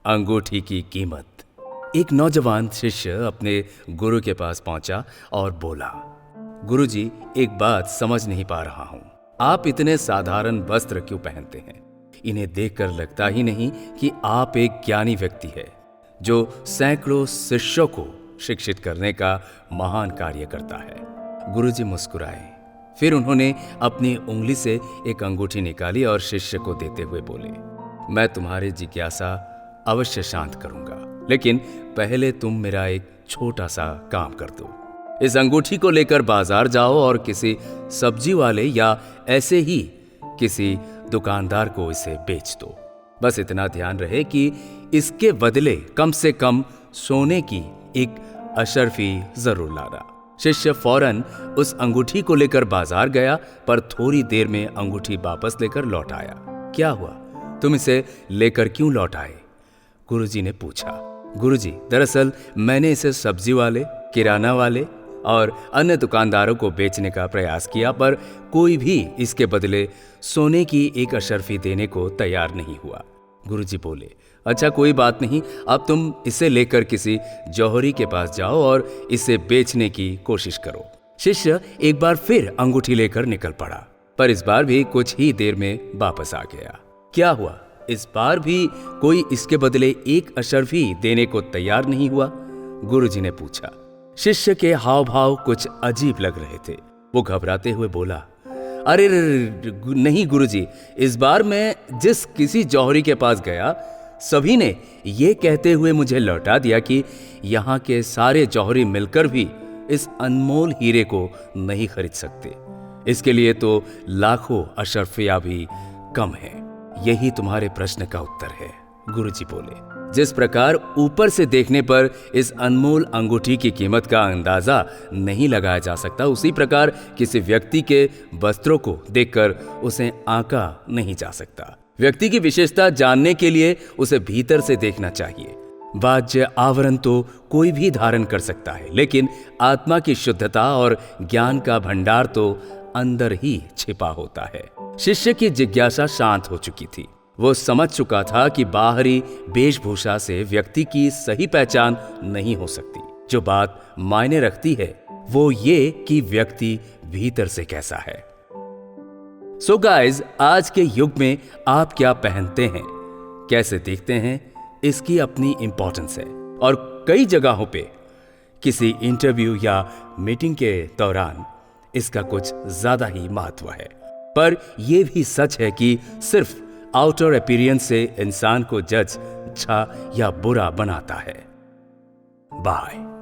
अंगूठी की कीमत। एक नौजवान शिष्य अपने गुरु के पास पहुंचा और बोला, गुरुजी, एक बात समझ नहीं पा रहा हूं। आप इतने साधारण वस्त्र क्यों पहनते हैं? इन्हें देखकर लगता ही नहीं कि आप एक ज्ञानी व्यक्ति है जो सैकड़ों शिष्यों को शिक्षित करने का महान कार्य करता है। गुरुजी मुस्कुराए। फिर उन्होंने अपनी उंगली से एक अंगूठी निकाली और शिष्य को देते हुए बोले, मैं तुम्हारी जिज्ञासा अवश्य शांत करूंगा, लेकिन पहले तुम मेरा एक छोटा सा काम कर दो। इस अंगूठी को लेकर बाजार जाओ और किसी सब्जी वाले या ऐसे ही किसी दुकानदार को इसे बेच दो। बस इतना ध्यान रहे कि इसके बदले कम से कम सोने की एक अशर्फी जरूर लाना। शिष्य फौरन उस अंगूठी को लेकर बाजार गया, पर थोड़ी देर में अंगूठी वापस लेकर लौट आया। क्या हुआ? तुम इसे लेकर क्यों लौट आए? गुरुजी ने पूछा। गुरुजी, दरअसल मैंने इसे सब्जी वाले, किराना वाले और अन्य दुकानदारों को बेचने का प्रयास किया, पर कोई भी इसके बदले सोने की एक अशर्फी देने को तैयार नहीं हुआ। गुरुजी बोले, अच्छा कोई बात नहीं, अब तुम इसे लेकर किसी जौहरी के पास जाओ और इसे बेचने की कोशिश करो। शिष्य एक बार फिर अंगूठी लेकर निकल पड़ा, पर इस बार भी कुछ ही देर में वापस आ गया। क्या हुआ? इस बार भी कोई इसके बदले एक अशर्फी देने को तैयार नहीं हुआ। गुरुजी ने पूछा। शिष्य के हाव भाव कुछ अजीब लग रहे थे। वो घबराते हुए बोला, अरे नहीं गुरुजी, इस बार मैं जिस किसी जौहरी के पास गया, सभी ने ये कहते हुए मुझे लौटा दिया कि यहाँ के सारे जौहरी मिलकर भी इस अनमोल हीरे को नहीं खरीद सकते। इसके लिए तो लाखों अशर्फिया भी कम है। यही तुम्हारे प्रश्न का उत्तर है, गुरुजी बोले। जिस प्रकार ऊपर से देखने पर इस अनमोल अंगूठी की कीमत का अंदाजा नहीं लगाया जा सकता, उसी प्रकार किसी व्यक्ति के वस्त्रों को देखकर उसे आंका नहीं जा सकता। व्यक्ति की विशेषता जानने के लिए उसे भीतर से देखना चाहिए। बाह्य आवरण तो कोई भी धारण कर सकता है, लेकिन आत्मा की शुद्धता और ज्ञान का भंडार तो अंदर ही छिपा होता है। शिष्य की जिज्ञासा शांत हो चुकी थी। वो समझ चुका था कि बाहरी वेशभूषा से व्यक्ति की सही पहचान नहीं हो सकती। जो बात मायने रखती है वो ये कि व्यक्ति भीतर से कैसा है। सो गाइज, आज के युग में आप क्या पहनते हैं, कैसे दिखते हैं, इसकी अपनी इंपॉर्टेंस है। और कई जगहों पे किसी इंटरव्यू या मीटिंग के दौरान इसका कुछ ज्यादा ही महत्व है। पर यह भी सच है कि सिर्फ आउटर अपीयरेंस से इंसान को जज अच्छा या बुरा बनाता है। बाय।